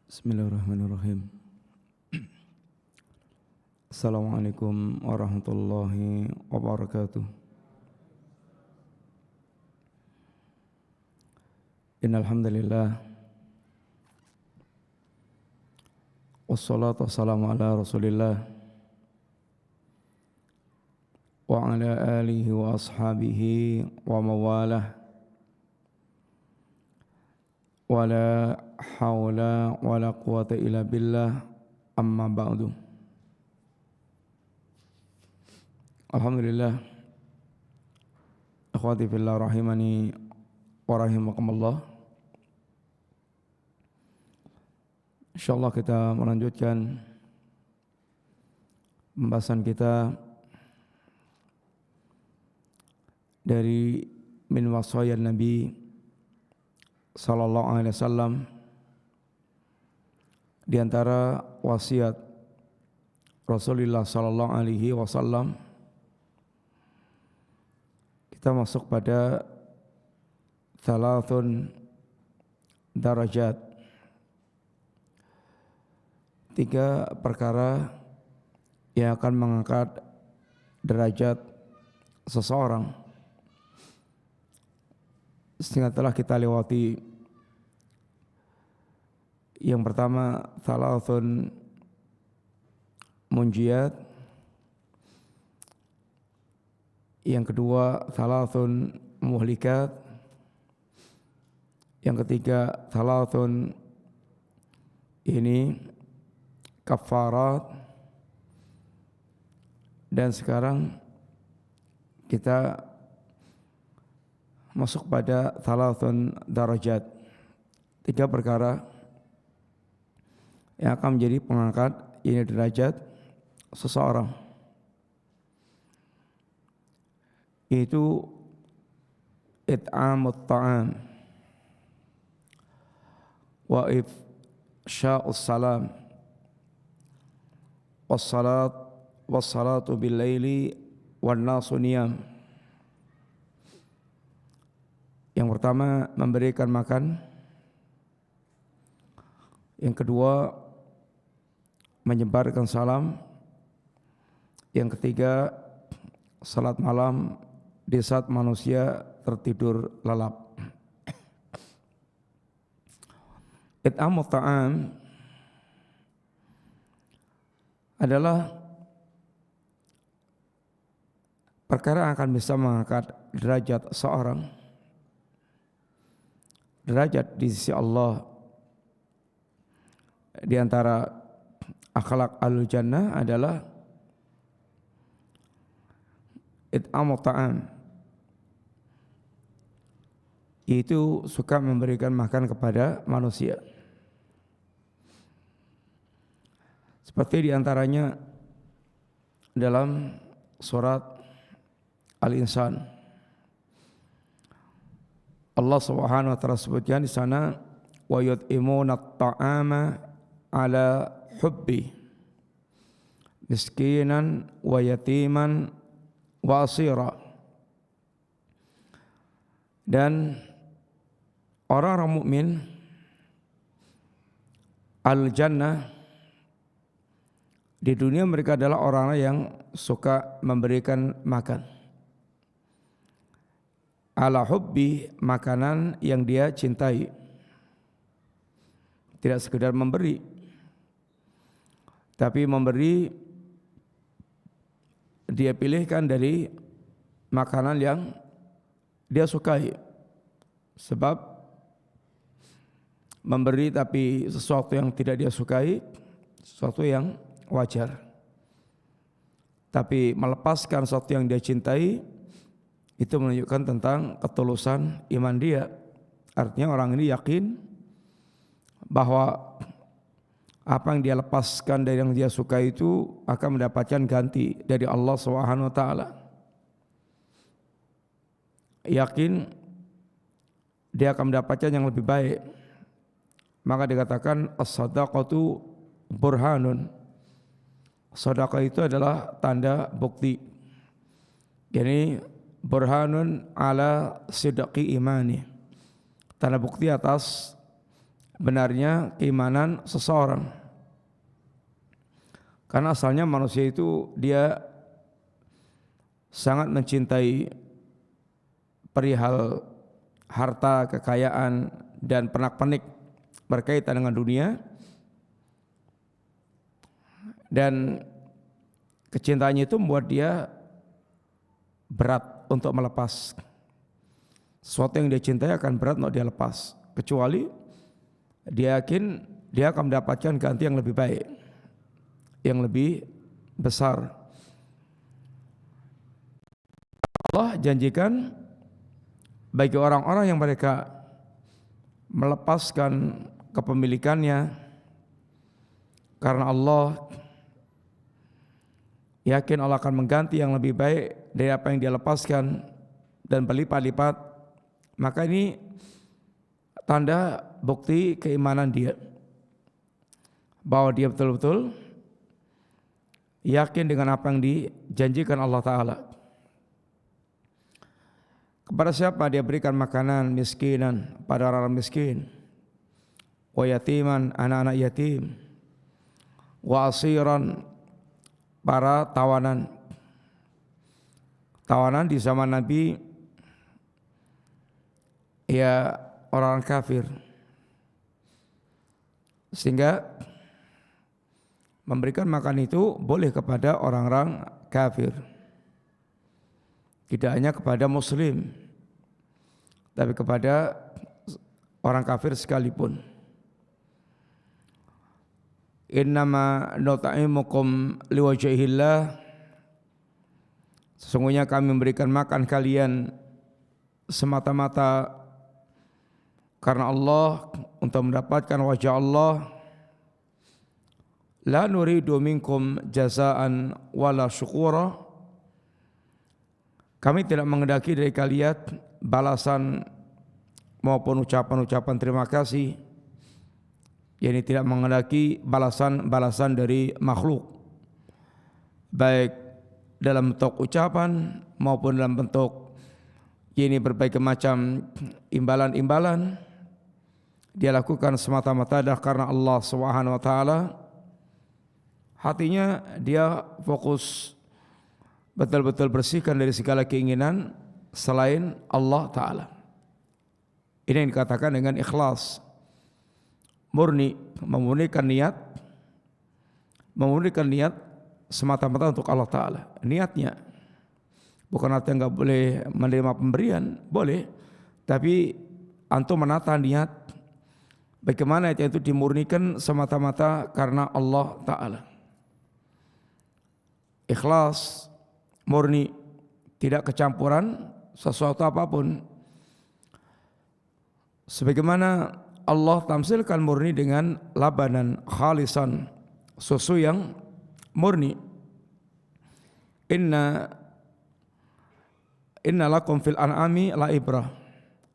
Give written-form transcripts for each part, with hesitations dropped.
Bismillahirrahmanirrahim. Assalamualaikum warahmatullahi wabarakatuh. Innal hamdalillah wassalatu wassalamu ala Rasulillah wa ala alihi wa ashabihi wa mawalah. Wala haula wala quwata illa billah, amma ba'du. Alhamdulillah, akhwati fillah rahimani wa rahimakumullah. Insyaallah kita melanjutkan pembahasan kita dari min wasayan Nabi sallallahu alaihi wasallam. Di antara wasiat Rasulullah sallallahu alaihi wasallam, kita masuk pada thalathun darajat, 3 perkara yang akan mengangkat derajat seseorang. Sehingga telah kita lewati yang pertama thalathun munjiyat, yang kedua thalathun muhlikat, yang ketiga thalathun kafarat, dan sekarang kita masuk pada thalathun darajat, 3 perkara yang akan menjadi pengangkat derajat seseorang, yaitu it'amut ta'am wa ifsya'us salam wassalatu bil laili wan nasu niyam. Yang pertama, memberikan makan. Yang kedua, menyebarkan salam. Yang ketiga, salat malam di saat manusia tertidur lelap. It'amut ta'am adalah perkara yang akan bisa mengangkat derajat seorang, derajat di sisi Allah. Di antara akhlak al-jannah adalah it'amut ta'am, yaitu suka memberikan makan kepada manusia. Seperti di antaranya dalam surat Al-Insan, Allah Subhanahu wa taala sebutkan di sana, wa yut'imuna at-ta'ama ala hubbi miskinan wa yatiman wa asira. Dan orang-orang mukmin al-jannah di dunia, mereka adalah orang-orang yang suka memberikan makan ala hubbi, makanan yang dia cintai, tidak sekedar memberi, tapi memberi dia pilihkan dari makanan yang dia sukai. Sebab memberi tapi sesuatu yang tidak dia sukai, sesuatu yang wajar. Tapi melepaskan sesuatu yang dia cintai, itu menunjukkan tentang ketulusan iman dia. Artinya orang ini yakin bahwa apa yang dia lepaskan dari yang dia suka itu akan mendapatkan ganti dari Allah Subhanahu wa taala. Yakin dia akan mendapatkan yang lebih baik. Maka dikatakan as-sadaqatu burhanun. Sedekah itu adalah tanda bukti. Jadi burhanun ala sidqi imani, tanda bukti atas benarnya keimanan seseorang. Karena asalnya manusia itu dia sangat mencintai perihal harta, kekayaan, dan pernak-pernik berkaitan dengan dunia, dan kecintaannya itu membuat dia berat untuk melepas. Sesuatu yang dia cintai akan berat untuk dia lepas, kecuali dia yakin dia akan mendapatkan ganti yang lebih baik, yang lebih besar. Allah janjikan bagi orang-orang yang mereka melepaskan kepemilikannya karena Allah yakin Allah akan mengganti yang lebih baik dari apa yang dia lepaskan dan berlipat-lipat, maka ini tanda bukti keimanan dia, bahwa dia betul-betul yakin dengan apa yang dijanjikan Allah Ta'ala. Kepada siapa dia berikan makanan miskinan, pada orang miskin, wa yatiman, anak-anak yatim, wa asiran, para tawanan. Tawanan di zaman Nabi ya orang kafir, sehingga memberikan makan itu boleh kepada orang-orang kafir, tidak hanya kepada muslim, tapi kepada orang kafir sekalipun. Innama nut'imukum liwajhillah, sesungguhnya kami memberikan makan kalian semata-mata karena Allah, untuk mendapatkan wajah Allah. La nuridu minkum jazaan wala syukura, kami tidak menghendaki dari kalian balasan maupun ucapan-ucapan terima kasih, yakni tidak menghendaki balasan-balasan dari makhluk, baik dalam bentuk ucapan maupun dalam bentuk yakni berbagai macam imbalan-imbalan. Dia lakukan semata-mata karena Allah Subhanahu wa taala. Hatinya dia fokus betul-betul bersihkan dari segala keinginan selain Allah Ta'ala. Ini yang dikatakan dengan ikhlas, murni, memurnikan niat semata-mata untuk Allah Ta'ala. Niatnya bukan artinya enggak boleh menerima pemberian, boleh, tapi antum menata niat bagaimana itu dimurnikan semata-mata karena Allah Ta'ala. Ikhlas, murni, tidak kecampuran sesuatu apapun. Sebagaimana Allah tamsilkan murni dengan labanan khalisan, susu yang murni. Inna lakum fil an'ami la ibrah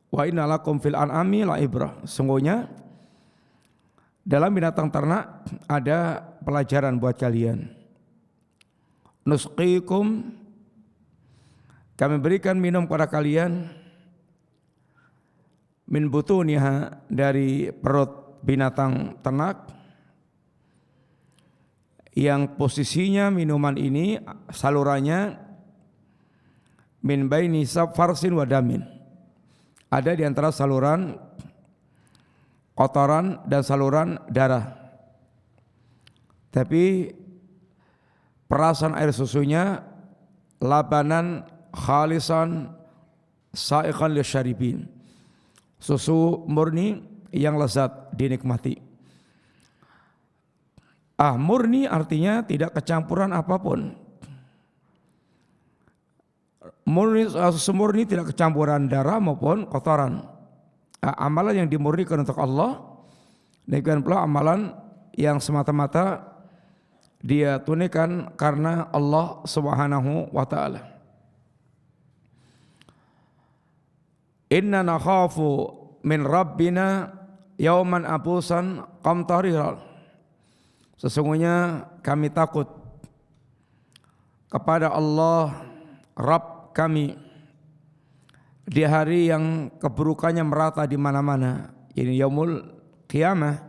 wa inna lakum fil an'ami la ibrah. Sungguhnya dalam binatang ternak ada pelajaran buat kalian. Nusqikum, kami berikan minum kepada kalian, min butuniha, dari perut binatang ternak, yang posisinya minuman ini salurannya min baini farsin wa damin, ada di antara saluran kotoran dan saluran darah. Tapi perasan air susunya labanan khalisan sa'iqan lisyaribin, susu murni yang lezat dinikmati. Murni artinya tidak kecampuran apapun. Murni, susu murni tidak kecampuran darah maupun kotoran. Amalan yang dimurnikan untuk Allah, demikian pula amalan yang semata-mata dia tunaikan karena Allah Subhanahu wa taala. Inna nakhafu min rabbina yauman abusan qamtarira. Sesungguhnya kami takut kepada Allah Rabb kami di hari yang keburukannya merata di mana-mana, ini yaumul qiyamah,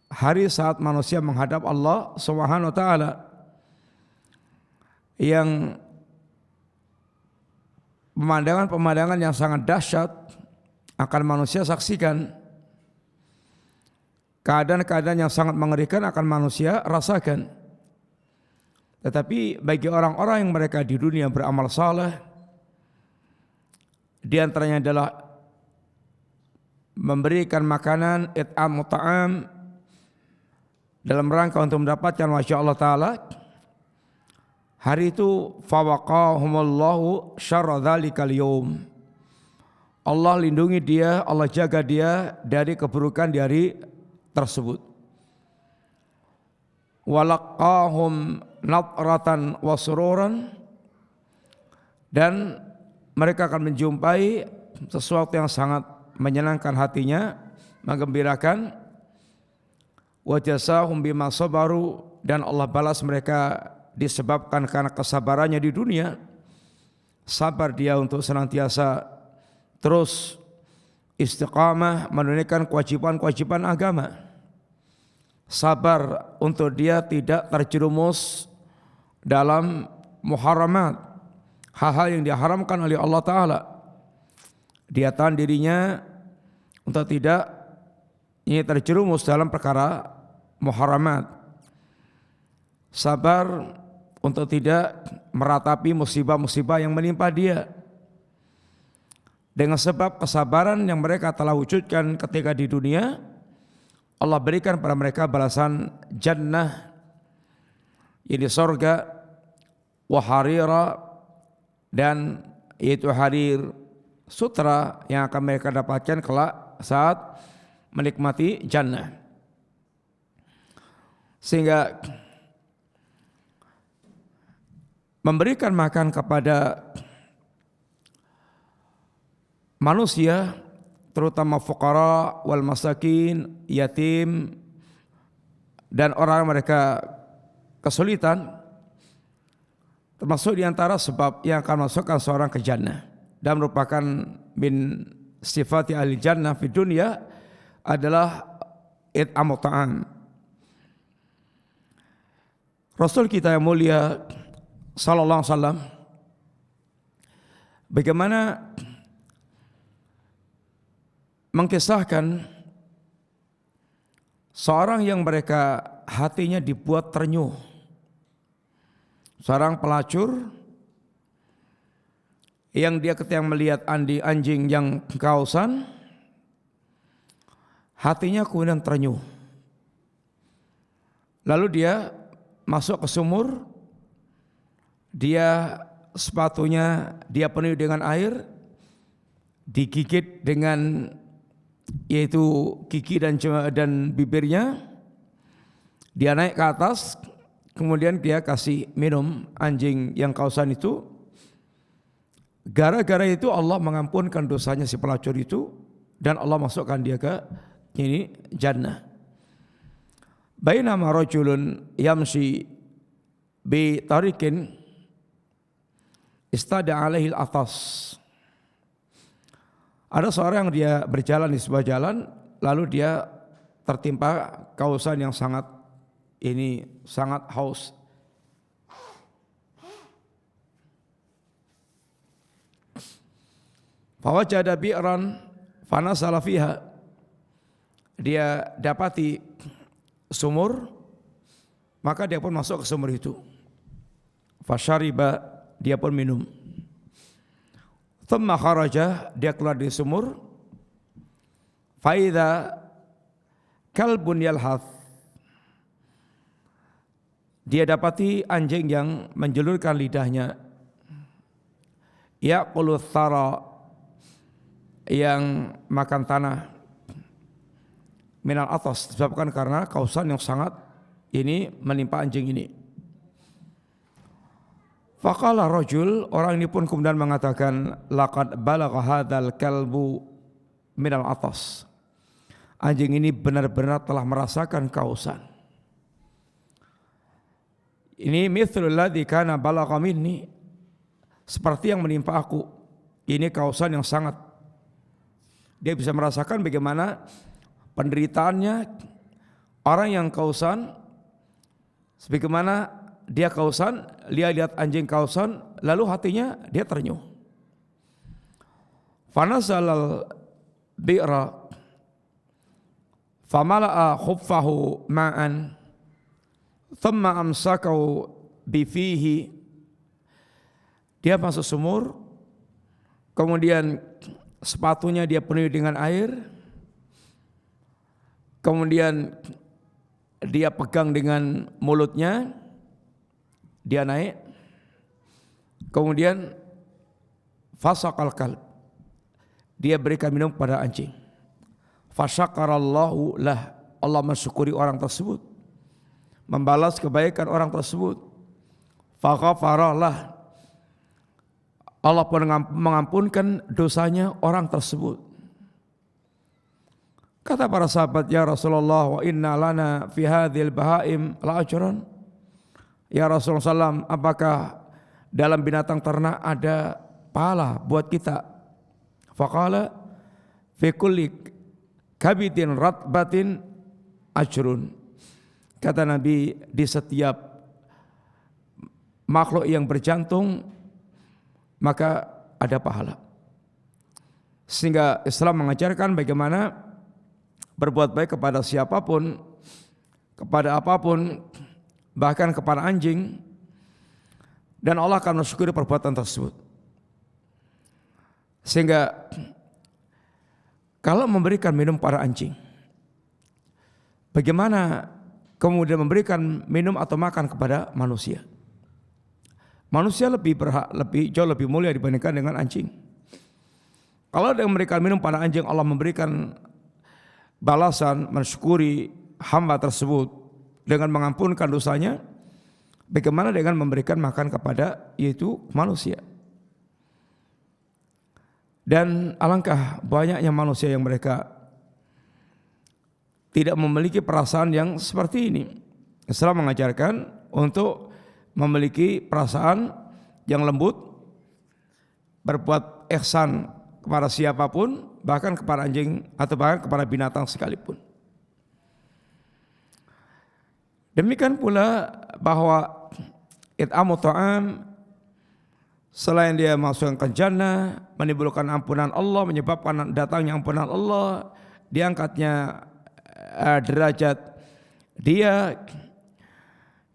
hari saat manusia menghadap Allah Subhanahu wa taala, yang pemandangan-pemandangan yang sangat dahsyat akan manusia saksikan, keadaan-keadaan yang sangat mengerikan akan manusia rasakan. Tetapi bagi orang-orang yang mereka di dunia beramal saleh, di antaranya adalah memberikan makanan, it'am ta'am, dalam rangka untuk mendapatkan wajah Allah Ta'ala, hari itu fawaqahumullahu syarra dzalikal yaum, Allah lindungi dia, Allah jaga dia dari keburukan di hari tersebut. Walaqahum nadratan wa sururan, dan mereka akan menjumpai sesuatu yang sangat menyenangkan hatinya, menggembirakan. Wa jasahum bima sabaru, dan Allah balas mereka disebabkan karena kesabarannya di dunia. Sabar dia untuk senantiasa terus istiqamah menunaikan kewajiban-kewajiban agama. Sabar untuk dia tidak terjerumus dalam muharamat, hal-hal yang diharamkan oleh Allah Ta'ala. Dia tahan dirinya untuk tidak terjerumus dalam perkara muharamat. Sabar untuk tidak meratapi musibah-musibah yang menimpa dia. Dengan sebab kesabaran yang mereka telah wujudkan ketika di dunia, Allah berikan pada mereka balasan jannah, ini surga, wa harira, dan yaitu harir, sutra yang akan mereka dapatkan kelak saat menikmati jannah. Sehingga memberikan makan kepada manusia, terutama fuqara wal masakin, yatim, dan orang mereka kesulitan, termasuk diantara sebab yang akan masukkan seorang ke jannah, dan merupakan min sifati ahli jannah fi dunia adalah it'amu ta'am. Rasul kita yang mulia sallallahu alaihi wasallam, bagaimana mengkisahkan seorang yang mereka hatinya dibuat ternyuh, seorang pelacur yang dia ketika melihat anjing yang kehausan, hatinya kemudian ternyuh. Lalu dia masuk ke sumur, dia sepatunya dia penuhi dengan air, digigit dengan yaitu gigi dan bibirnya, dia naik ke atas, kemudian dia kasih minum anjing yang kehausan itu. Gara-gara itu Allah mengampunkan dosanya si pelacur itu, dan Allah masukkan dia ke ini jannah. Bainama rajulun yamshi bi tariqin istada alaihi al-atas. Ada seorang yang dia berjalan di sebuah jalan, lalu dia tertimpa kehausan yang sangat haus. Fawajada bi'ran fanasala fiha. Dia dapati sumur, maka dia pun masuk ke sumur itu. Fasyariba, dia pun minum. Thumma kharaja, dia keluar dari sumur. Faidha kalbun yalhath, dia dapati anjing yang menjulurkan lidahnya. Yaqulu thara, yang makan tanah. Minal atas, disebabkan karena kehausan yang sangat ini menimpa anjing ini. Faqala rajul, orang ini pun kemudian mengatakan, laqad balagha hadzal kalbu minal atas. Anjing ini benar-benar telah merasakan kehausan. Ini mithlul ladzi kana balagha minni, seperti yang menimpa aku. Ini kehausan yang sangat, dia bisa merasakan bagaimana penderitaannya orang yang kausan, sebagaimana dia kausan, dia lihat anjing kausan, lalu hatinya dia terenyuh. Fanazalal bi'ra famala'a khuffahu ma'an thumma amsakahu bifihi. Dia masuk sumur, kemudian sepatunya dia penuhi dengan air, kemudian dia pegang dengan mulutnya, dia naik, kemudian fasaqal kalb, dia berikan minum kepada anjing. Fasyakarallahu lah, Allah mensyukuri orang tersebut, membalas kebaikan orang tersebut. Faghafaralah, Allah pun mengampunkan dosanya orang tersebut. Kata para sahabat, ya Rasulullah, wa inna lana fi hadhil bahaim la ajran. Ya Rasulullah SAW, apakah dalam binatang ternak ada pahala buat kita? Faqala fi kulli kabidin ratbatin ajrun. Kata Nabi, di setiap makhluk yang berjantung maka ada pahala. Sehingga Islam mengajarkan bagaimana berbuat baik kepada siapapun, kepada apapun, bahkan kepada anjing, dan Allah akan mensyukuri perbuatan tersebut. Sehingga kalau memberikan minum pada anjing, bagaimana kemudian memberikan minum atau makan kepada manusia? Manusia lebih berhak, jauh lebih mulia dibandingkan dengan anjing. Kalau dia memberikan minum pada anjing, Allah memberikan balasan, mensyukuri hamba tersebut dengan mengampunkan dosanya. Bagaimana dengan memberikan makan kepada yaitu manusia? Dan alangkah banyaknya manusia yang mereka tidak memiliki perasaan yang seperti ini. Islam mengajarkan untuk memiliki perasaan yang lembut, berbuat ihsan kepada siapapun, bahkan kepada anjing atau bahkan kepada binatang sekalipun. Demikian pula bahwa it'amu ta'am, selain dia masukkan jannah, menimbulkan ampunan Allah, menyebabkan datangnya ampunan Allah, diangkatnya derajat dia,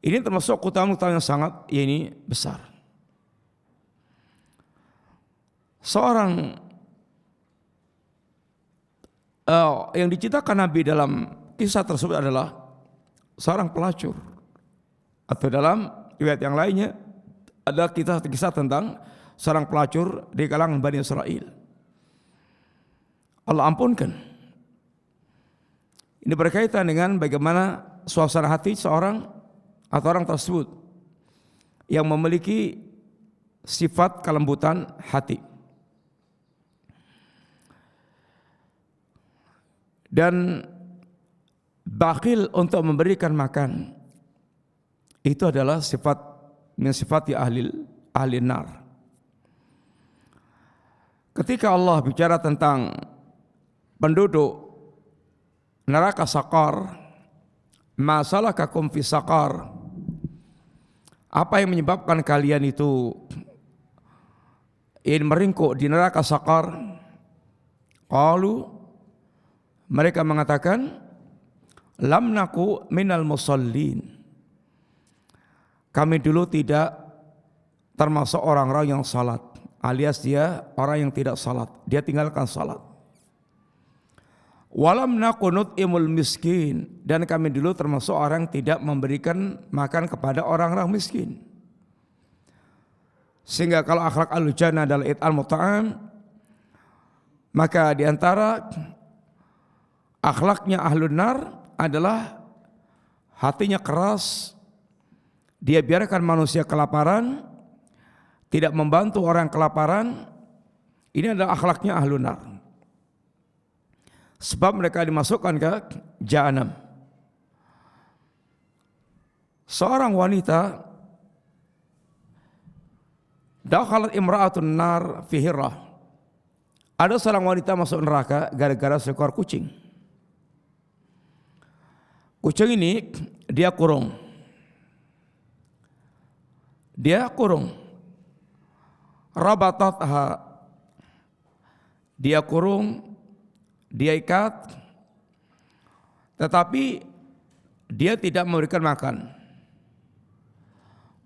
ini termasuk keutamaan yang sangat besar. Seorang yang diceritakan Nabi dalam kisah tersebut adalah seorang pelacur, atau dalam riwayat yang lainnya ada kisah tentang seorang pelacur di kalangan Bani Israel. Allah ampunkan. Ini berkaitan dengan bagaimana suasana hati seorang atau orang tersebut yang memiliki sifat kelembutan hati. Dan bakhil untuk memberikan makan itu adalah sifat ahli nar. Ketika Allah bicara tentang penduduk neraka Saqar, ma salakakum fi saqar, apa yang menyebabkan kalian itu ingin meringkuk di neraka Saqar? Qalu, mereka mengatakan, lam naku minal musallin, kami dulu tidak termasuk orang-orang yang salat, alias dia orang yang tidak salat, dia tinggalkan salat. Walam nakunut imul miskin, dan kami dulu termasuk orang tidak memberikan makan kepada orang-orang miskin. Sehingga kalau akhlak ahlul jannah adalah it'amut ta'am, maka diantara akhlaknya ahlun nar adalah hatinya keras, dia biarkan manusia kelaparan, tidak membantu orang kelaparan. Ini adalah akhlaknya ahlun nar. Sebab mereka dimasukkan ke jahanam. Seorang wanita, dakhalat imra'atun nar fi hirrah, ada seorang wanita masuk neraka gara-gara seekor kucing. Kucing ini dia kurung. Dia kurung. Rabatatha. Dia kurung, dia ikat, tetapi dia tidak memberikan makan.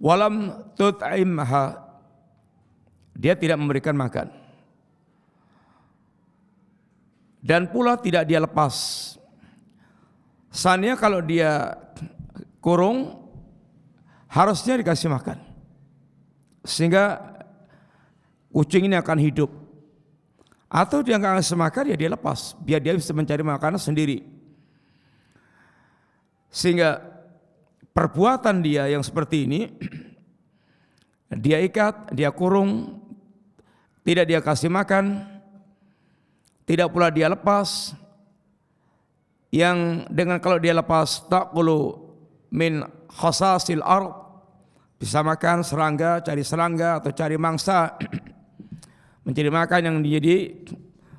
Walam tut'imha. Dia tidak memberikan makan. Dan pula tidak dia lepas. Seandainya kalau dia kurung, harusnya dikasih makan. Sehingga kucing ini akan hidup. Atau dia nggak ngasih makan, ya dia lepas. Biar dia bisa mencari makanan sendiri. Sehingga perbuatan dia yang seperti ini, dia ikat, dia kurung, tidak dia kasih makan, tidak pula dia lepas, yang dengan kalau dia lepas taqulu min khasasil ard, bisa makan serangga, cari serangga atau cari mangsa, mencari makan yang menjadi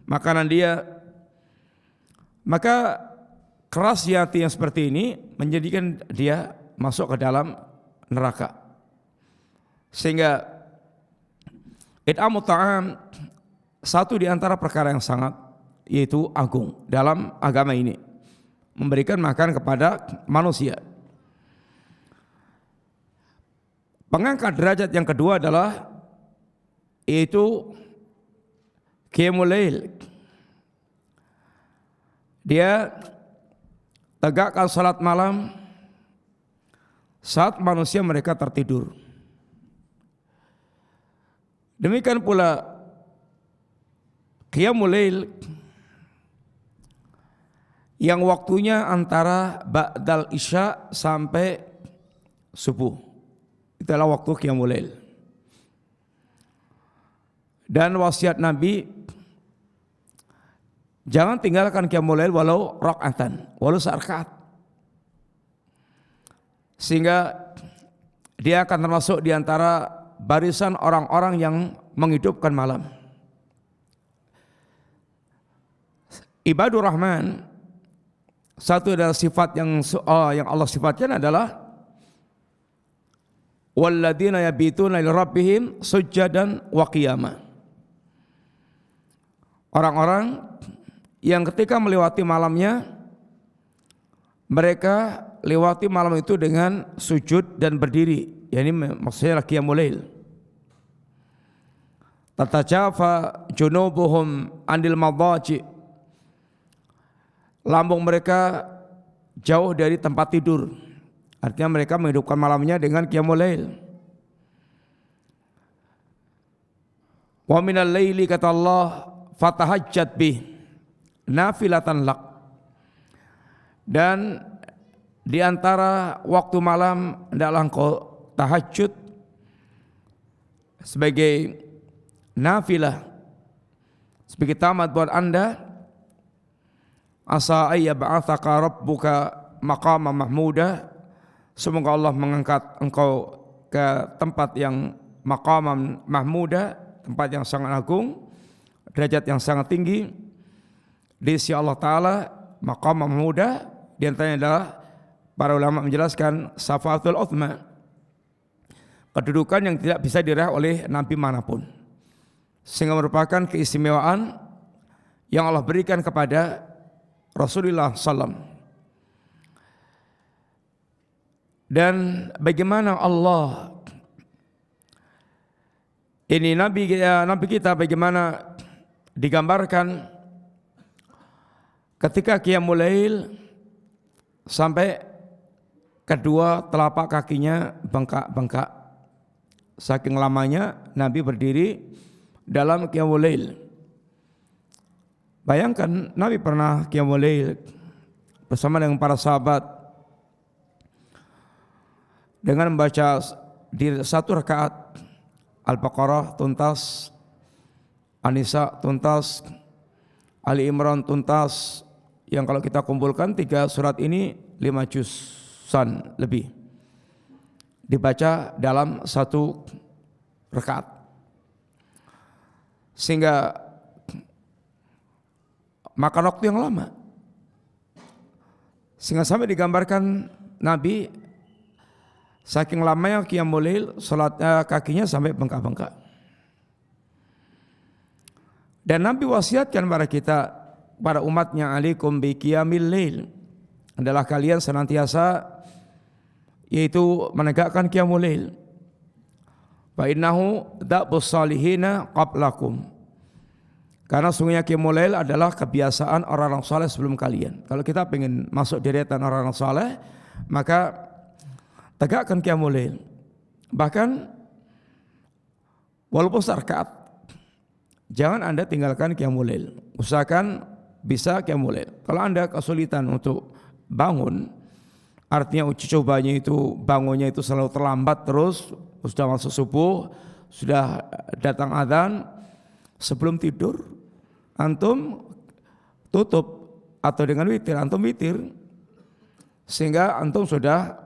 makanan dia. Maka keras hati yang seperti ini menjadikan dia masuk ke dalam neraka. Sehingga it'amut ta'am satu di antara perkara yang sangat yaitu agung dalam agama ini, memberikan makan kepada manusia. Pengangkat derajat yang kedua adalah yaitu qiyamul lail. Dia tegakkan salat malam saat manusia mereka tertidur. Demikian pula qiyamul lail yang waktunya antara ba'dal isya sampai subuh. Itulah waktu qiyamul lail. Dan wasiat Nabi, jangan tinggalkan qiyamul lail walau rakaatan, walau serakaat. Sehingga dia akan termasuk di antara barisan orang-orang yang menghidupkan malam. Ibadur Rahman, satu adalah sifat yang Allah sifatkan adalah walladzina yabituna lirabbihim sujjadan wa qiyama. Orang-orang yang ketika melewati malamnya, mereka lewati malam itu dengan sujud dan berdiri. Yani maksudnya qiyamul lail. Tatajafa junubuhum anil madaji. Lambung mereka jauh dari tempat tidur. Artinya mereka menghidupkan malamnya dengan qiyamul lail. Wa minal laili kata Allah fatahajjat bih nafilatan lak. Dan di antara waktu malam hendaklah engkau tahajud sebagai nafilah, sebagai tamat buat Anda. Asa ayyab'atsaka rabbuka maqama mahmuda. Semoga Allah mengangkat engkau ke tempat yang maqaman mahmuda, tempat yang sangat agung, derajat yang sangat tinggi di sisi Allah Ta'ala. Maqam mahmuda di antaranya adalah para ulama menjelaskan syafaatul utsma, kedudukan yang tidak bisa diraih oleh nabi manapun, sehingga merupakan keistimewaan yang Allah berikan kepada Rasulullah SAW. Dan bagaimana Allah ini nabi kita bagaimana digambarkan ketika qiyamul lail sampai kedua telapak kakinya bengkak-bengkak. Saking lamanya Nabi berdiri dalam qiyamul lail. Bayangkan Nabi pernah qiyamul lail bersama dengan para sahabat dengan membaca di satu rakaat Al-Baqarah tuntas, An-Nisa tuntas, Ali Imran tuntas, yang kalau kita kumpulkan 3 surat ini 5 juzan lebih dibaca dalam satu rakaat, sehingga makan waktu yang lama. Sehingga sampai digambarkan Nabi saking lamanya qiyamul lail, salatnya kakinya sampai bengkak-bengkak. Dan Nabi wasiatkan pada kita, para umatnya, alaikum bi qiyamil lail, adalah kalian senantiasa yaitu menegakkan qiyamul lail. Fa innahu da'bus salihina qablakum. Karena sungguhnya qiyamul lail adalah kebiasaan orang-orang saleh sebelum kalian. Kalau kita ingin masuk deretan orang-orang saleh, maka tegakkan qiyamul lail. Bahkan walaupun serakaat, jangan Anda tinggalkan qiyamul lail. Usahakan bisa qiyamul lail. Kalau Anda kesulitan untuk bangun, artinya uji cobanya itu bangunnya itu selalu terlambat terus, sudah masuk subuh, sudah datang adzan, sebelum tidur antum tutup atau dengan witir, antum witir, sehingga antum sudah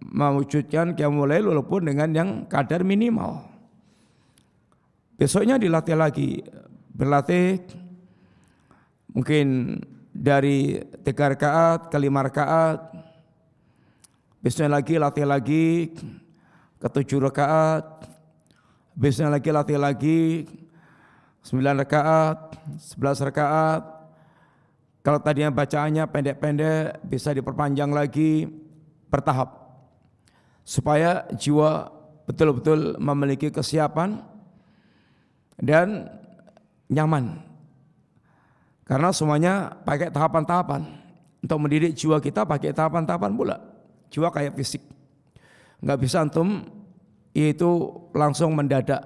mewujudkan qiyamul lail walaupun dengan yang kadar minimal. Besoknya dilatih lagi, berlatih mungkin dari 3 rakaat ke 5 rakaat, besoknya lagi latih lagi ke 7 rakaat, besoknya lagi latih lagi 9 rakaat, 11 rakaat. Kalau tadinya bacaannya pendek-pendek, bisa diperpanjang lagi bertahap, supaya jiwa betul-betul memiliki kesiapan dan nyaman. Karena semuanya pakai tahapan-tahapan. Untuk mendidik jiwa kita pakai tahapan-tahapan pula. Jiwa kayak fisik, nggak bisa antum itu langsung mendadak.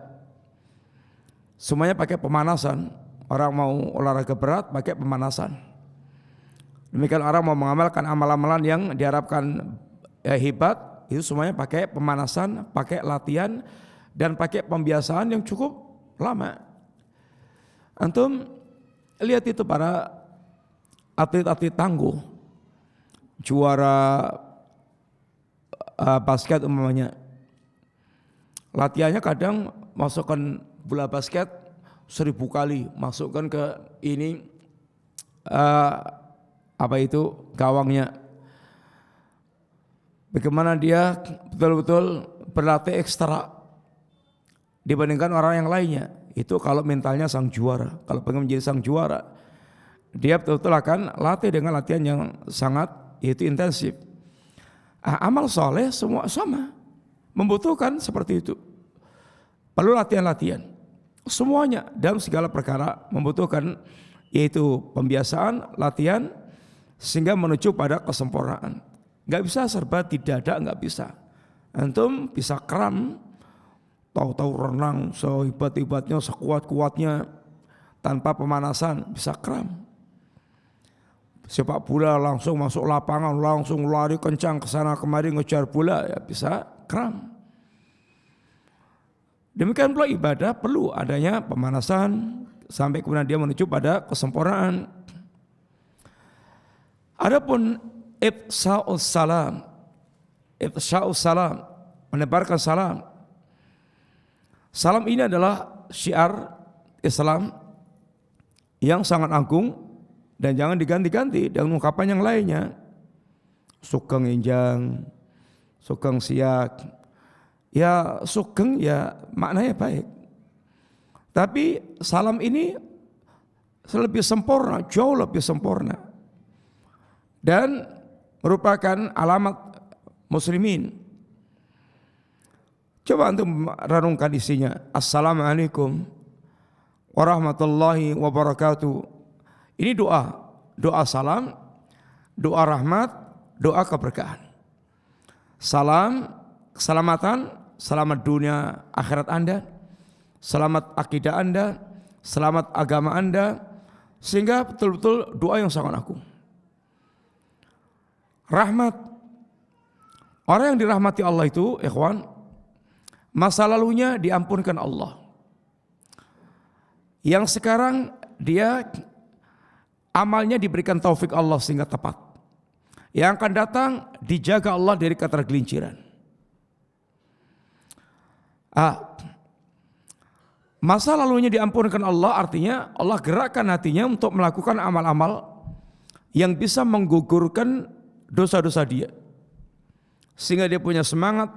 Semuanya pakai pemanasan. Orang mau olahraga berat pakai pemanasan. Demikian orang mau mengamalkan amalan-amalan yang diharapkan hebat, itu semuanya pakai pemanasan, pakai latihan, dan pakai pembiasaan yang cukup lama. Antum lihat itu para atlet-atlet tangguh, juara basket umpamanya, latihannya kadang masukkan bola basket 1000 kali, masukkan ke ini gawangnya. Bagaimana dia betul-betul berlatih ekstra dibandingkan orang yang lainnya. Itu kalau mentalnya sang juara. Kalau pengen menjadi sang juara, dia betul-betul akan latih dengan latihan yang sangat itu intensif. Amal soleh semua sama, membutuhkan seperti itu. Perlu latihan-latihan. Semuanya dalam segala perkara membutuhkan yaitu pembiasaan, latihan, sehingga menuju pada kesempurnaan. Gak bisa serba didadak, gak bisa. Antum bisa kram, tahu-tahu renang sehebat-hebatnya, sekuat-kuatnya, tanpa pemanasan bisa kram. Sepak bola langsung masuk lapangan, langsung lari kencang ke sana kemari ngejar bola, ya bisa kram. Demikian pula ibadah perlu adanya pemanasan sampai kemudian dia menuju pada kesempurnaan. Adapun ifsha'us salam, menebarkan salam. Salam ini adalah syiar Islam yang sangat agung dan jangan diganti-ganti dengan ungkapan yang lainnya. Sugeng injang, sugeng siak. Ya sugeng ya maknanya baik. Tapi salam ini lebih sempurna, jauh lebih sempurna. Dan merupakan alamat muslimin. Coba antum renungkan isinya. Assalamualaikum warahmatullahi wabarakatuh. Ini doa, doa salam, doa rahmat, doa keberkahan. Salam, keselamatan, selamat dunia akhirat Anda, selamat akidah Anda, selamat agama Anda, sehingga betul-betul doa yang sangat agung. Rahmat, orang yang dirahmati Allah itu, ikhwan, masa lalunya diampunkan Allah. Yang sekarang dia amalnya diberikan taufik Allah sehingga tepat. Yang akan datang dijaga Allah dari ketergelinciran. Masa lalunya diampunkan Allah artinya Allah gerakkan hatinya untuk melakukan amal-amal yang bisa menggugurkan dosa-dosa dia, sehingga dia punya semangat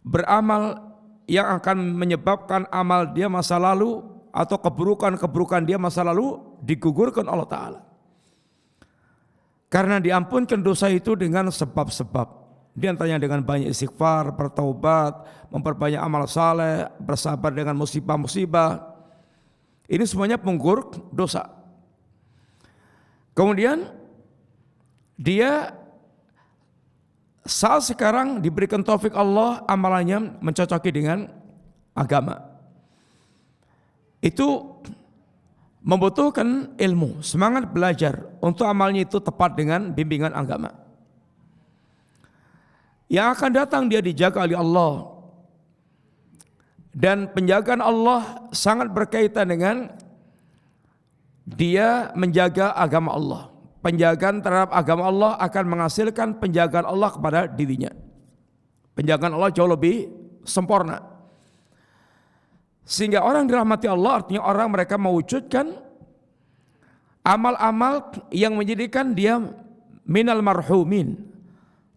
beramal yang akan menyebabkan amal dia masa lalu atau keburukan-keburukan dia masa lalu digugurkan Allah Ta'ala. Karena diampunkan dosa itu dengan sebab-sebab. Di antaranya dengan banyak istighfar, bertaubat, memperbanyak amal saleh, bersabar dengan musibah-musibah. Ini semuanya penggugur dosa. Kemudian dia saat sekarang diberikan taufik Allah, amalannya mencocoki dengan agama. Itu membutuhkan ilmu, semangat belajar untuk amalnya itu tepat dengan bimbingan agama. Yang akan datang dia dijaga oleh Allah. Dan penjagaan Allah sangat berkaitan dengan dia menjaga agama Allah. Penjagaan terhadap agama Allah akan menghasilkan penjagaan Allah kepada dirinya. Penjagaan Allah jauh lebih sempurna. Sehingga orang dirahmati Allah artinya orang mereka mewujudkan amal-amal yang menjadikan dia minal marhumin,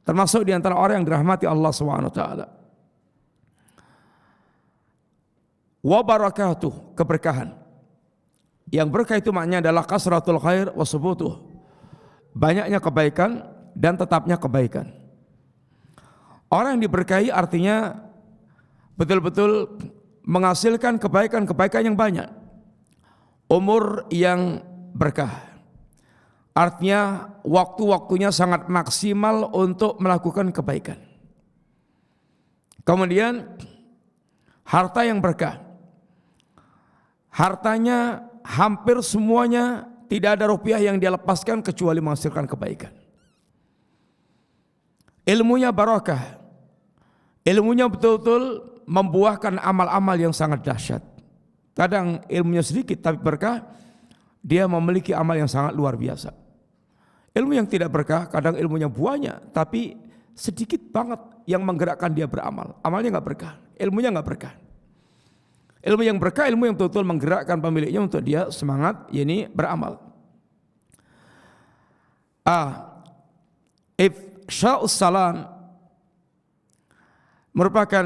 termasuk di antara orang yang dirahmati Allah SWT. Wa barakatuh, keberkahan. Yang berkah itu maknanya adalah kasratul khair wa subutuh, banyaknya kebaikan dan tetapnya kebaikan. Orang yang diberkahi artinya betul-betul menghasilkan kebaikan-kebaikan yang banyak. Umur yang berkah, artinya waktu-waktunya sangat maksimal untuk melakukan kebaikan. Kemudian harta yang berkah, hartanya hampir semuanya tidak ada rupiah yang dia lepaskan kecuali menghasilkan kebaikan. Ilmunya barakah, ilmunya betul-betul membuahkan amal-amal yang sangat dahsyat. Kadang ilmunya sedikit tapi berkah, dia memiliki amal yang sangat luar biasa. Ilmu yang tidak berkah, kadang ilmunya banyak tapi sedikit banget yang menggerakkan dia beramal. Amalnya nggak berkah, ilmunya nggak berkah. Ilmu yang berkah, ilmu yang betul-betul menggerakkan pemiliknya untuk dia semangat, yakni beramal. Ifsya'us salam merupakan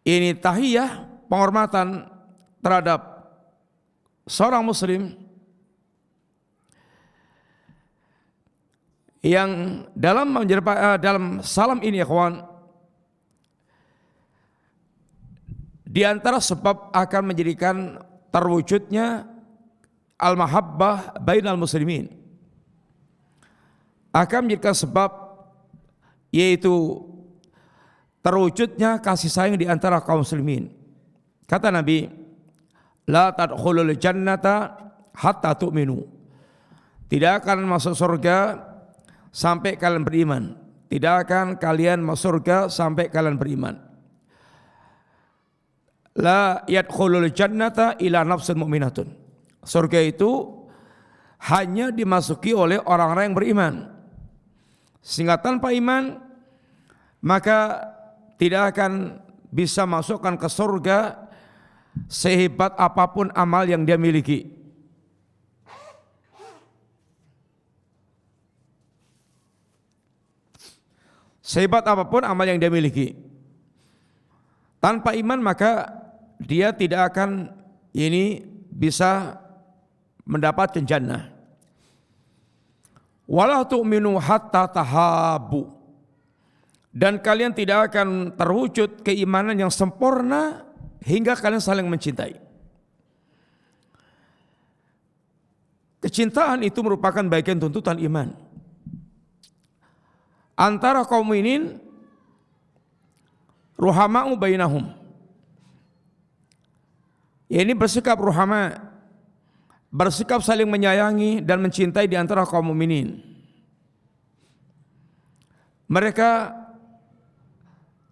ini tahiyah, penghormatan terhadap seorang muslim yang dalam salam ini ya kawan, di antara sebab akan menjadikan terwujudnya al-mahabbah bainal muslimin, akan menjadikan sebab yaitu terwujudnya kasih sayang di antara kaum muslimin. Kata Nabi, la tadkhulul jannata hatta tu'minu. Tidak akan masuk surga sampai kalian beriman. Tidak akan kalian masuk surga sampai kalian beriman. La yadkhulul jannata ila nafsun mu'minatun. Surga itu hanya dimasuki oleh orang-orang yang beriman. Sehingga tanpa iman maka tidak akan bisa masukkan ke surga sehebat apapun amal yang dia miliki. Sehebat apapun amal yang dia miliki, tanpa iman maka dia tidak akan bisa mendapatkan jannah. Wala tu'minu hatta tahabu. Dan kalian tidak akan terwujud keimanan yang sempurna hingga kalian saling mencintai. Kecintaan itu merupakan bagian tuntutan iman. Antara kaum mukminin ruhama'u bainahum. Ini bersikap ruhama, bersikap saling menyayangi dan mencintai di antara kaum mukminin. Mereka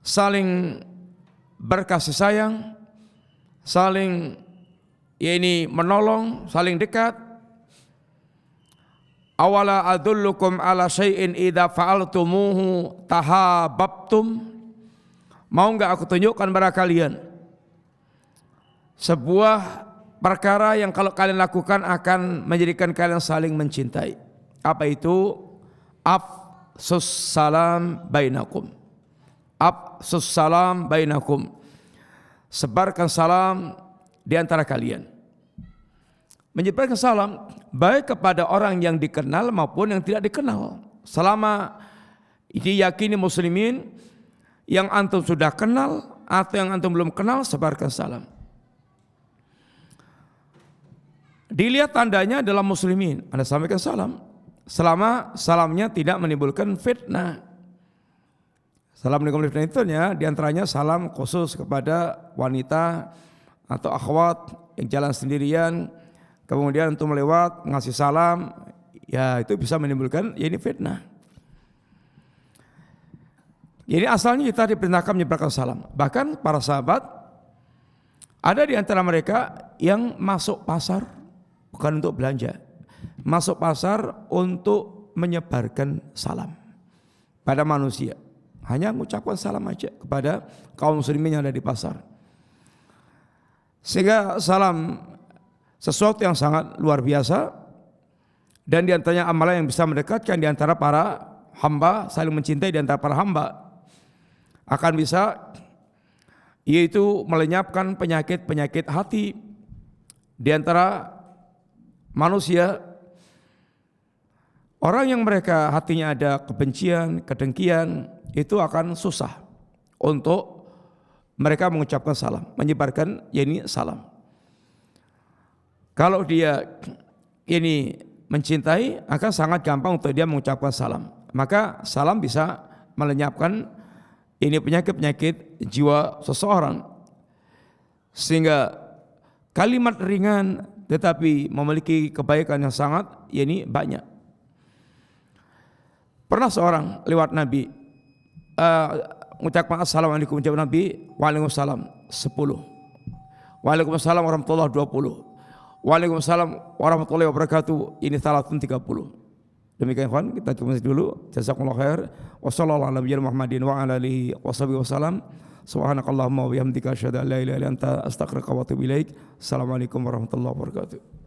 saling berkasih sayang, saling menolong, saling dekat. Awala adullukum ala syai'in idza fa'altumuhu tahabbtum. Mau enggak aku tunjukkan pada kalian sebuah perkara yang kalau kalian lakukan akan menjadikan kalian saling mencintai. Apa itu? Afsus salam bainakum. Afsus salam bainakum. Sebarkan salam di antara kalian. Menyebarkan salam baik kepada orang yang dikenal maupun yang tidak dikenal. Selama diyakini muslimin yang antum sudah kenal atau yang antum belum kenal, sebarkan salam. Dilihat tandanya adalah muslimin, Anda sampaikan salam. Selama salamnya tidak menimbulkan fitnah. Salam menimbulkan fitnah itu diantaranya salam khusus kepada wanita atau akhwat yang jalan sendirian, kemudian untuk melewat ngasih salam, ya itu bisa menimbulkan ini fitnah. Jadi asalnya kita diperintahkan menyebarkan salam. Bahkan para sahabat ada di antara mereka yang masuk pasar bukan untuk belanja, masuk pasar untuk menyebarkan salam pada manusia. Hanya mengucapkan salam aja kepada kaum muslimin yang ada di pasar. Sehingga salam sesuatu yang sangat luar biasa dan di antaranya amalan yang bisa mendekatkan di antara para hamba, saling mencintai di antara para hamba. Akan bisa yaitu melenyapkan penyakit-penyakit hati di antara manusia. Orang yang mereka hatinya ada kebencian, kedengkian, itu akan susah untuk mereka mengucapkan salam, menyebarkan ini salam. Kalau dia ini mencintai, akan sangat gampang untuk dia mengucapkan salam. Maka salam bisa melenyapkan ini penyakit-penyakit jiwa seseorang, sehingga kalimat ringan tetapi memiliki kebaikan yang sangat ini banyak. Pernah seorang lewat Nabi mengucapkan assalamualaikum, jawab Nabi waalaikumsalam 10, waalaikumsalam warahmatullahi 20, waalaikumsalam warahmatullahi wabarakatuh ini 30. Demikian kawan, kita cukup dulu. Jazakumullah khair. Wassallallahu ala nabiyina Muhammadin wa ala alihi washabihi wasallam. Subhanakallahumma wa bihamdika asyhadu an la ilaha illa anta astaghfiruka wa atubu ilaik. Assalamualaikum warahmatullahi wabarakatuh.